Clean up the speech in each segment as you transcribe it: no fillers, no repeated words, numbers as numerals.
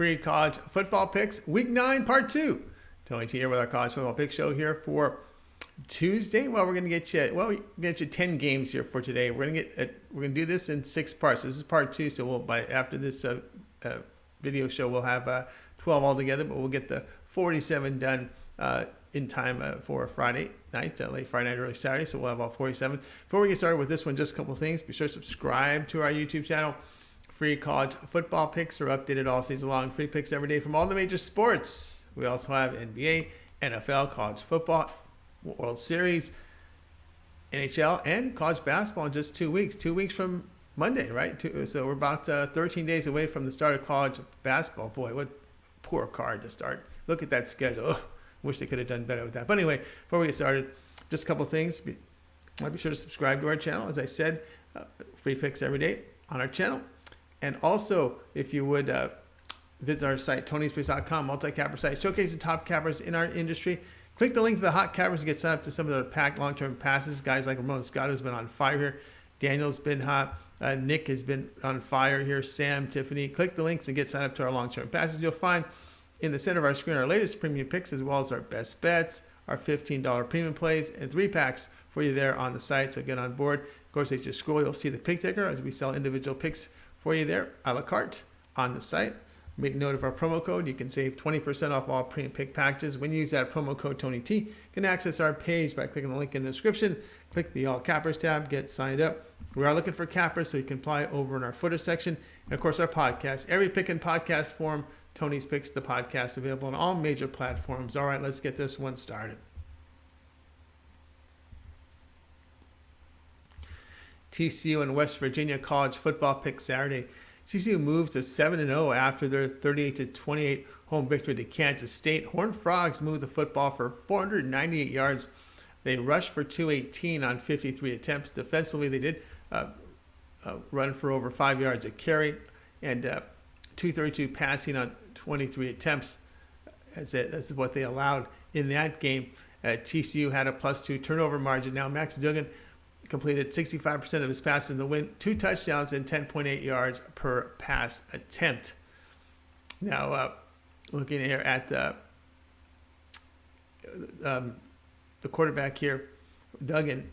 free college football picks, week 9, part 2. Tony T here with our college football pick show here for Tuesday. Well, we're going to get you 10 games here for today. We're going to do this in 6 parts. So this is part 2. So after this video show, we'll have 12 altogether, but we'll get the 47 done in time for Friday night, late Friday night, early Saturday. So we'll have all 47. Before we get started with this one, just a couple of things. Be sure to subscribe to our YouTube channel. Free college football picks are updated all season long. Free picks every day from all the major sports. We also have NBA, NFL, college football, World Series, NHL, and college basketball in just 2 weeks. 2 weeks from Monday, right? So we're about 13 days away from the start of college basketball. Boy, what poor card to start. Look at that schedule. Ugh, wish they could have done better with that. But anyway, before we get started, just a couple of things. Be sure to subscribe to our channel. As I said, free picks every day on our channel. And also, if you would visit our site, Tony'sPicks.com, multi-capper site, showcase the top cappers in our industry. Click the link to the hot cappers to get signed up to some of the packed long-term passes. Guys like Ramon Scott has been on fire here. Daniel's been hot. Nick has been on fire here. Sam, Tiffany. Click the links and get signed up to our long-term passes. You'll find in the center of our screen our latest premium picks, as well as our best bets, our $15 premium plays, and 3 packs for you there on the site. So get on board. Of course, as you scroll, you'll see the pick ticker as we sell individual picks for you there, a la carte on the site. Make note of our promo code. You can save 20% off all premium pick packages. When you use that promo code TonyT, you can access our page by clicking the link in the description. Click the All Cappers tab, get signed up. We are looking for cappers, so you can apply over in our footer section. And of course, our podcast, every pick in podcast form, Tony's Picks, the podcast, available on all major platforms. All right, let's get this one started. TCU and West Virginia college football pick Saturday. TCU moved to 7-0 after their 38-28 home victory to Kansas State. Horned Frogs moved the football for 498 yards. They rushed for 218 on 53 attempts. Defensively, they did run for over 5 yards a carry and 232 passing on 23 attempts. That's what they allowed in that game. TCU had a +2 turnover margin. Now Max Duggan completed 65% of his passes in the win, 2 touchdowns and 10.8 yards per pass attempt. Now, looking here at the quarterback here, Duggan,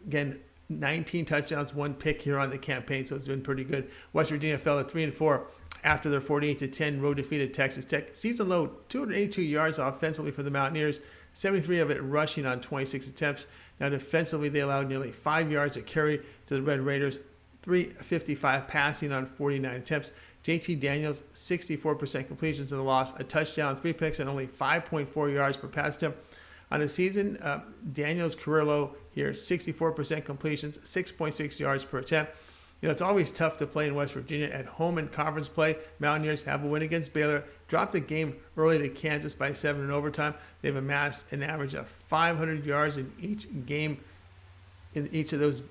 again, 19 touchdowns, 1 pick here on the campaign, so it's been pretty good. West Virginia fell to 3-4 after their 48-10 road defeat at Texas Tech. Season low, 282 yards offensively for the Mountaineers, 73 of it rushing on 26 attempts. Now, defensively, they allowed nearly 5 yards a carry to the Red Raiders, 355 passing on 49 attempts. JT Daniels, 64% completions of the loss, a touchdown, 3 picks, and only 5.4 yards per pass attempt. On the season, Daniels' career low here, 64% completions, 6.6 yards per attempt. You know, it's always tough to play in West Virginia at home in conference play. Mountaineers have a win against Baylor, dropped the game early to Kansas by 7 in overtime. They've amassed an average of 500 yards in each game, in each of those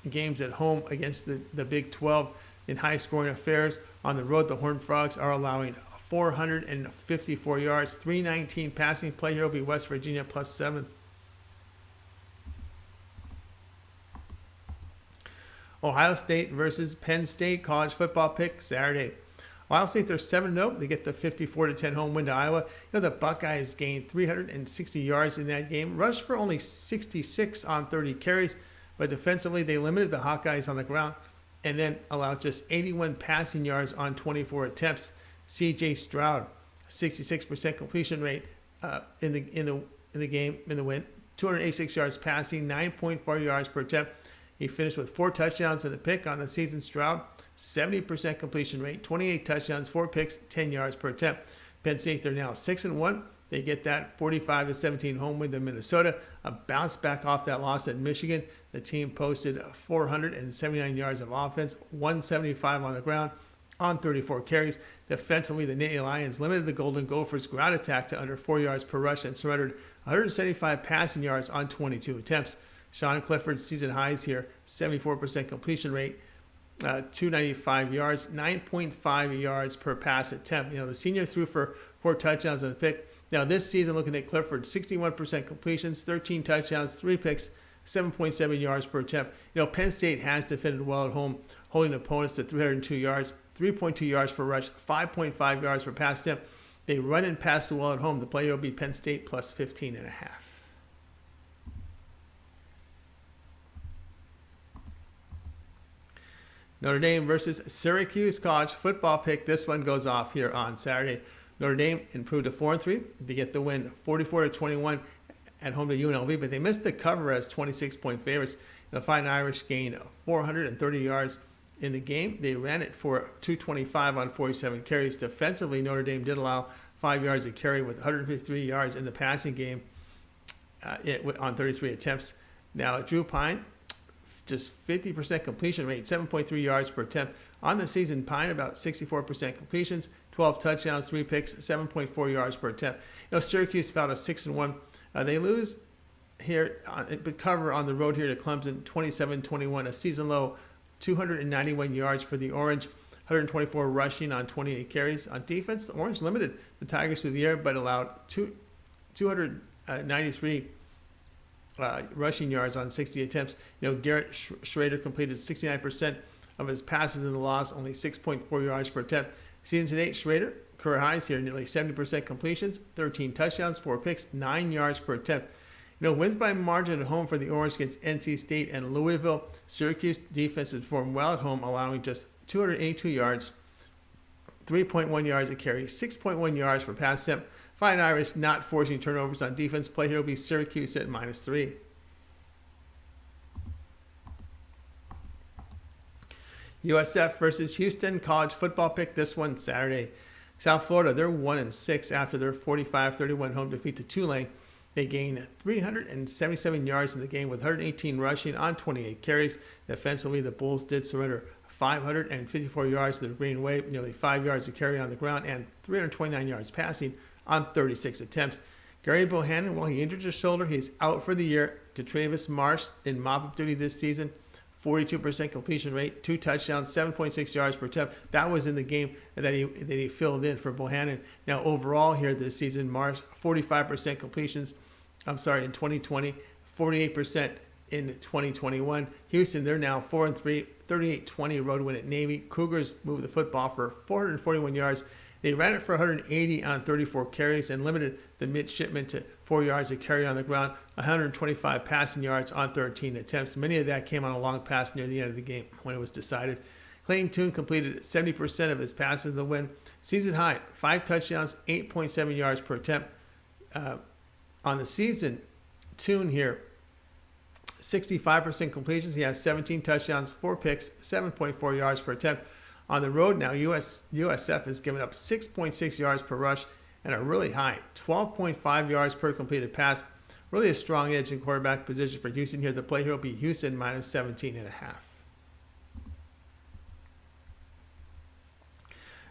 games at home against the Big 12 in high-scoring affairs. On the road, the Horned Frogs are allowing 454 yards, 319 passing. Play here will be West Virginia +7. Ohio State versus Penn State college football pick Saturday. Ohio State, they're 7-0. They get the 54-10 home win to Iowa. You know, the Buckeyes gained 360 yards in that game, rushed for only 66 on 30 carries, but defensively they limited the Hawkeyes on the ground and then allowed just 81 passing yards on 24 attempts. C.J. Stroud, 66% completion rate in the game, in the win, 286 yards passing, 9.4 yards per attempt. He finished with 4 touchdowns and a pick on the season. Stroud, 70% completion rate, 28 touchdowns, 4 picks, 10 yards per attempt. Penn State, they're now 6-1. They get that 45-17 home win to Minnesota. A bounce back off that loss at Michigan. The team posted 479 yards of offense, 175 on the ground on 34 carries. Defensively, the Nittany Lions limited the Golden Gophers' ground attack to under 4 yards per rush and surrendered 175 passing yards on 22 attempts. Sean Clifford's season highs here, 74% completion rate, 295 yards, 9.5 yards per pass attempt. You know, the senior threw for 4 touchdowns and a pick. Now, this season, looking at Clifford, 61% completions, 13 touchdowns, 3 picks, 7.7 yards per attempt. You know, Penn State has defended well at home, holding opponents to 302 yards, 3.2 yards per rush, 5.5 yards per pass attempt. They run and pass the well at home. The play will be Penn State plus 15.5. Notre Dame versus Syracuse college football pick. This one goes off here on Saturday. Notre Dame improved to 4-3. They get the win 44-21 at home to UNLV, but they missed the cover as 26-point favorites. The Fighting Irish gained 430 yards in the game. They ran it for 225 on 47 carries. Defensively, Notre Dame did allow 5 yards a carry with 153 yards in the passing game on 33 attempts. Now, Drew Pine, just 50% completion rate, 7.3 yards per attempt. On the season, Pine about 64% completions, 12 touchdowns, 3 picks, 7.4 yards per attempt. Syracuse fell to 6-1. They lose here, but cover on the road here to Clemson, 27-21, a season low, 291 yards for the Orange, 124 rushing on 28 carries. On defense, the Orange limited the Tigers through the air, but allowed 293 rushing yards on 60 attempts. Garrett Schrader completed 69% of his passes in the loss, only 6.4 yards per attempt. Season to date, Schrader, career highs here, nearly 70% completions, 13 touchdowns, 4 picks, 9 yards per attempt. Wins by margin at home for the Orange against NC State and Louisville. Syracuse defense has performed well at home, allowing just 282 yards, 3.1 yards a carry, 6.1 yards per pass attempt. Fighting Irish not forcing turnovers on defense. Play here will be Syracuse at -3. USF versus Houston college football pick. This one Saturday. South Florida, they're 1-6 after their 45-31 home defeat to Tulane. They gained 377 yards in the game with 118 rushing on 28 carries. Defensively, the Bulls did surrender 554 yards to the Green Wave, nearly 5 yards to carry on the ground, and 329 yards passing on 36 attempts. Gary Bohannon, while he injured his shoulder, he's out for the year. Travis Marsh in mop-up duty this season, 42% completion rate, 2 touchdowns, 7.6 yards per attempt. That was in the game that he filled in for Bohannon. Now, overall here this season, Marsh, 45% completions, in 2020, 48% in 2021. Houston, they're now 4-3, 38-20 road win at Navy. Cougars moved the football for 441 yards. They ran it for 180 on 34 carries and limited the midshipmen to 4 yards a carry on the ground, 125 passing yards on 13 attempts. Many of that came on a long pass near the end of the game when it was decided. Clayton Tune completed 70% of his passes in the win. Season high, 5 touchdowns, 8.7 yards per attempt. On the season, Tune here, 65% completions. He has 17 touchdowns, 4 picks, 7.4 yards per attempt. On the road now, USF has given up 6.6 yards per rush and a really high 12.5 yards per completed pass. Really a strong edge in quarterback position for Houston here. The play here will be Houston -17.5.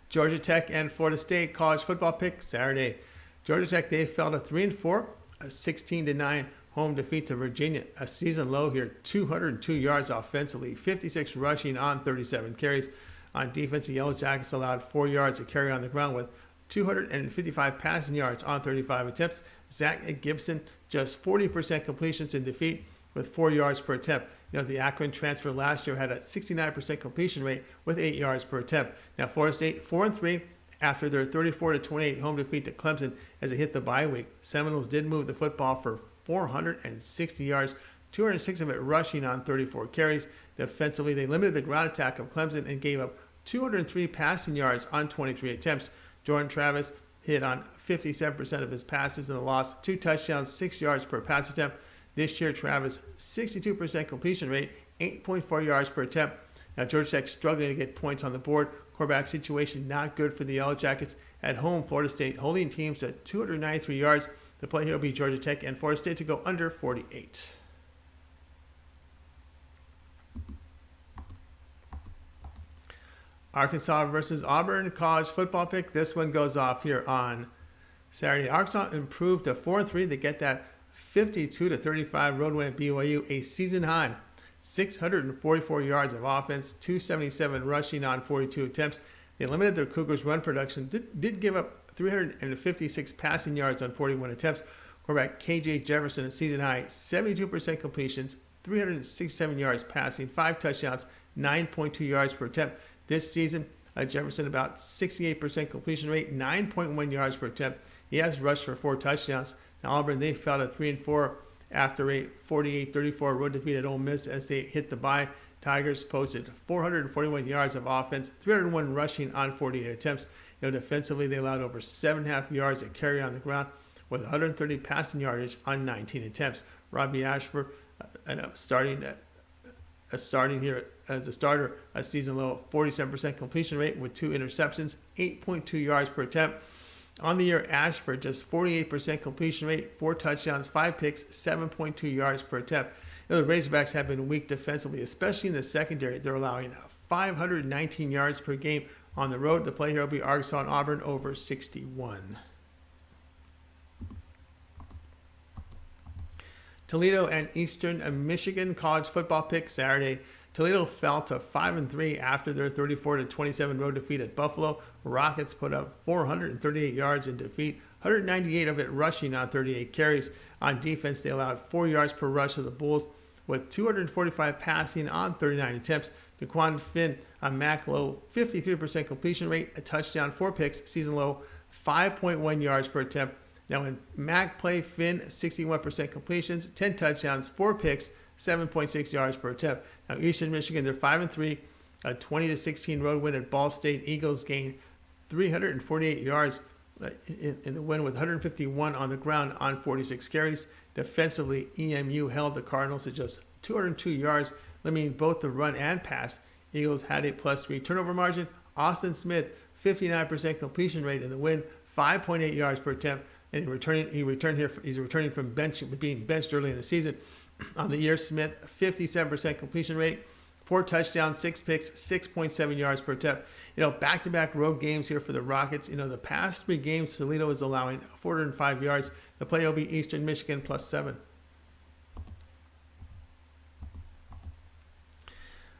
Georgia Tech and Florida State college football pick Saturday. Georgia Tech, they fell to 3-4, a 16-9 home defeat to Virginia. A season low here, 202 yards offensively, 56 rushing on 37 carries. On defense, the Yellow Jackets allowed 4 yards to carry on the ground with 255 passing yards on 35 attempts. Zach Gibson, just 40% completions in defeat with 4 yards per attempt. The Akron transfer last year had a 69% completion rate with 8 yards per attempt. Now, Florida State 4-3 after their 34-28 home defeat to Clemson as they hit the bye week. Seminoles did move the football for 460 yards, 206 of it rushing on 34 carries. Defensively, they limited the ground attack of Clemson and gave up 203 passing yards on 23 attempts. Jordan Travis hit on 57% of his passes in the loss, 2 touchdowns, 6 yards per pass attempt. This year, Travis, 62% completion rate, 8.4 yards per attempt. Now, Georgia Tech struggling to get points on the board. Quarterback situation not good for the Yellow Jackets. At home, Florida State holding teams at 293 yards. The play here will be Georgia Tech and Florida State to go under 48. Arkansas versus Auburn college football pick. This one goes off here on Saturday. Arkansas improved to 4-3. They get that 52-35 road win at BYU, a season high. 644 yards of offense, 277 rushing on 42 attempts. They limited their Cougars' run production. Did give up 356 passing yards on 41 attempts. Quarterback KJ Jefferson, a season high, 72% completions, 367 yards passing, 5 touchdowns, 9.2 yards per attempt. This season, Jefferson about 68% completion rate, 9.1 yards per attempt. He has rushed for 4 touchdowns. Now Auburn, they fell to 3-4 after a 48-34 road defeat at Ole Miss as they hit the bye. Tigers posted 441 yards of offense, 301 rushing on 48 attempts. Defensively, they allowed over 7.5 yards a carry on the ground with 130 passing yardage on 19 attempts. Robbie Ashford starting here as a starter, a season low 47% completion rate with 2 interceptions, 8.2 yards per attempt. On the year, Ashford just 48% completion rate, 4 touchdowns, 5 picks, 7.2 yards per attempt. The Razorbacks have been weak defensively, especially in the secondary. They're allowing 519 yards per game on the road. The play here will be Arkansas and Auburn over 61. Toledo and Eastern Michigan college football pick Saturday. Toledo fell to 5-3 after their 34-27 road defeat at Buffalo. Rockets put up 438 yards in defeat, 198 of it rushing on 38 carries. On defense, they allowed 4 yards per rush to the Bulls with 245 passing on 39 attempts. Daquan Finn, a MAC low 53% completion rate, a touchdown, 4 picks, season low 5.1 yards per attempt. Now in MAC play, Finn 61% completions, 10 touchdowns, 4 picks, 7.6 yards per attempt. Now Eastern Michigan, they're 5-3, a 20-16 road win at Ball State. Eagles gained 348 yards in the win with 151 on the ground on 46 carries. Defensively, EMU held the Cardinals to just 202 yards, limiting both the run and pass. Eagles had a +3 turnover margin. Austin Smith, 59% completion rate in the win, 5.8 yards per attempt. And he's returning from being benched early in the season. On the year, Smith, 57% completion rate, 4 touchdowns, 6 picks, 6.7 yards per attempt. Back-to-back road games here for the Rockets. The past 3 games, Toledo is allowing 405 yards. The play will be Eastern Michigan +7.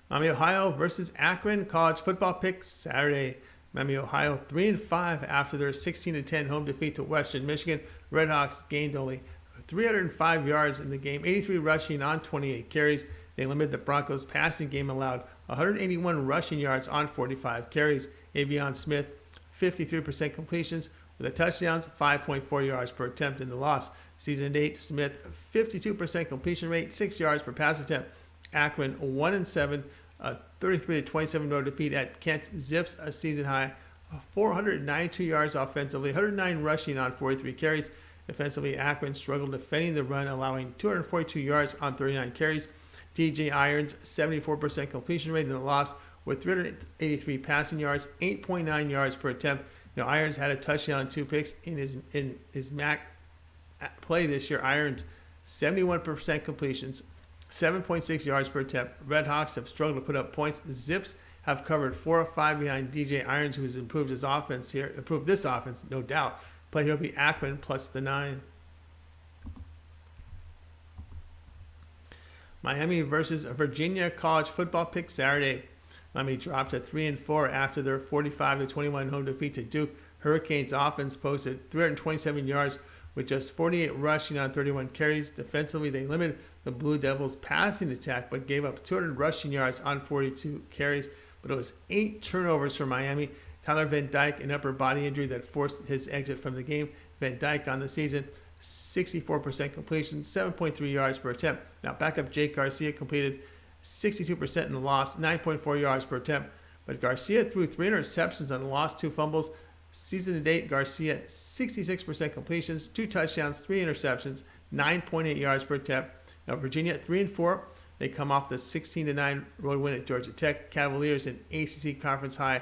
Miami, Ohio versus Akron college football pick Saturday. Miami, Ohio 3-5 after their 16-10 home defeat to Western Michigan. Redhawks gained only 305 yards in the game, 83 rushing on 28 carries. They limited the Broncos' passing game, allowed 181 rushing yards on 45 carries. Avion Smith, 53% completions with the touchdowns, 5.4 yards per attempt in the loss. Season 8, Smith, 52% completion rate, 6 yards per pass attempt. Akron 1-7, a 33-27 road defeat at Kent. Zips a season high 492 yards offensively, 109 rushing on 43 carries. Defensively, Akron struggled defending the run, allowing 242 yards on 39 carries. DJ Irons 74% completion rate in the loss with 383 passing yards, 8.9 yards per attempt. Irons had a touchdown and 2 picks in his MAC play this year. Irons 71% completions, 7.6 yards per attempt. Redhawks have struggled to put up points. Zips have covered 4 of 5 behind DJ Irons, who has improved this offense, no doubt. Play here will be Akron +9. Miami versus Virginia college football pick Saturday. Miami dropped to 3-4 after their 45-21 home defeat to Duke. Hurricanes offense posted 327 yards with just 48 rushing on 31 carries. Defensively, they limited the Blue Devils' passing attack but gave up 200 rushing yards on 42 carries. But it was 8 turnovers for Miami. Tyler Van Dyke, an upper body injury that forced his exit from the game. Van Dyke on the season, 64% completion, 7.3 yards per attempt. Now, backup Jake Garcia completed 62% in the loss, 9.4 yards per attempt. But Garcia threw 3 interceptions and lost 2 fumbles. Season to date, Garcia 66% completions, 2 touchdowns, 3 interceptions, 9.8 yards per attempt. Now, Virginia 3-4. They come off the 16-9 road win at Georgia Tech. Cavaliers in ACC conference high,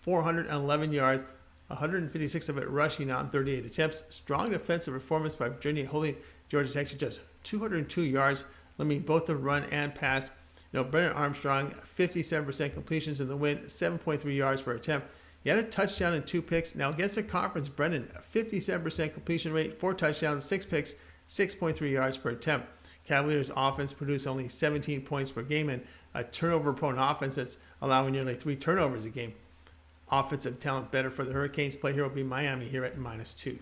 411 yards, 156 of it rushing on 38 attempts. Strong defensive performance by Virginia, holding Georgia Tech to just 202 yards, limiting both the run and pass. Brennan Armstrong, 57% completions in the win, 7.3 yards per attempt. He had a touchdown and 2 picks. Now against the conference, Brennan, 57% completion rate, 4 touchdowns, 6 picks, 6.3 yards per attempt. Cavaliers offense produced only 17 points per game and a turnover-prone offense that's allowing nearly 3 turnovers a game. Offensive talent better for the Hurricanes. Play here will be Miami here at -2.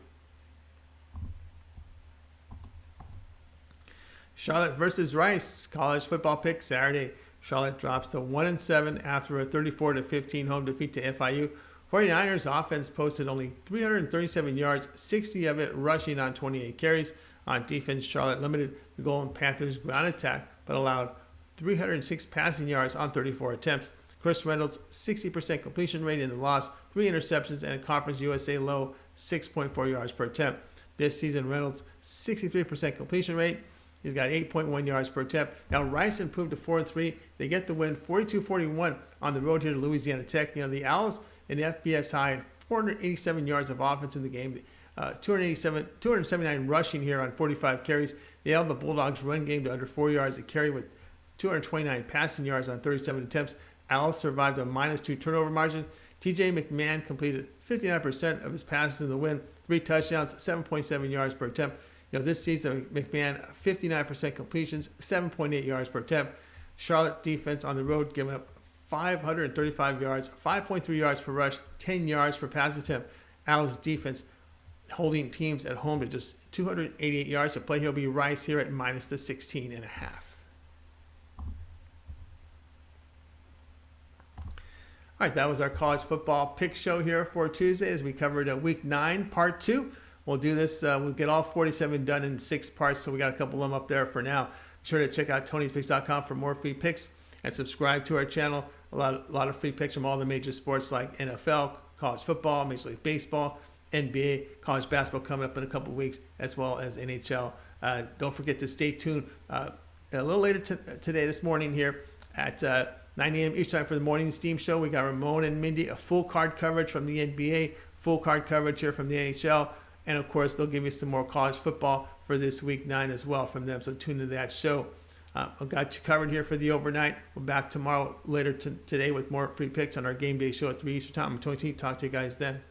Charlotte versus Rice college football pick Saturday. Charlotte drops to 1-7 after a 34-15 home defeat to FIU. 49ers offense posted only 337 yards, 60 of it rushing on 28 carries. On defense, Charlotte limited the Golden Panthers' ground attack, but allowed 306 passing yards on 34 attempts. Chris Reynolds' 60% completion rate in the loss, 3 interceptions, and a Conference USA low 6.4 yards per attempt. This season, Reynolds' 63% completion rate. He's got 8.1 yards per attempt. Now, Rice improved to 4-3. They get the win 42-41 on the road here to Louisiana Tech. The Owls in the FBS high, 487 yards of offense in the game, 279 rushing here on 45 carries. They held the Bulldogs' run game to under 4 yards a carry with 229 passing yards on 37 attempts. Owls survived a -2 turnover margin. TJ McMahon completed 59% of his passes in the win, 3 touchdowns, 7.7 yards per attempt. This season, McMahon 59% completions, 7.8 yards per attempt. Charlotte defense on the road giving up 535 yards, 5.3 yards per rush, 10 yards per pass attempt. Owls defense holding teams at home to just 288 yards. To play, he'll be Rice here at -16.5. All right, that was our college football pick show here for Tuesday as we covered Week 9, Part 2. We'll do this. We'll get all 47 done in 6 parts, so we got a couple of them up there for now. Be sure to check out Tony'sPicks.com for more free picks and subscribe to our channel. A lot of free picks from all the major sports like NFL, college football, Major League Baseball, NBA, college basketball coming up in a couple of weeks, as well as NHL. Don't forget to stay tuned a little later today, this morning here at 9 a.m. each time for the morning Steam Show. We got Ramon and Mindy, a full card coverage from the NBA, full card coverage here from the NHL, and of course they'll give you some more college football for this Week 9 as well from them, so tune into that show. I've got you covered here for the overnight. We're back tomorrow later today with more free picks on our game day show at 3 Eastern time. I'm Tony T. Talk to you guys then.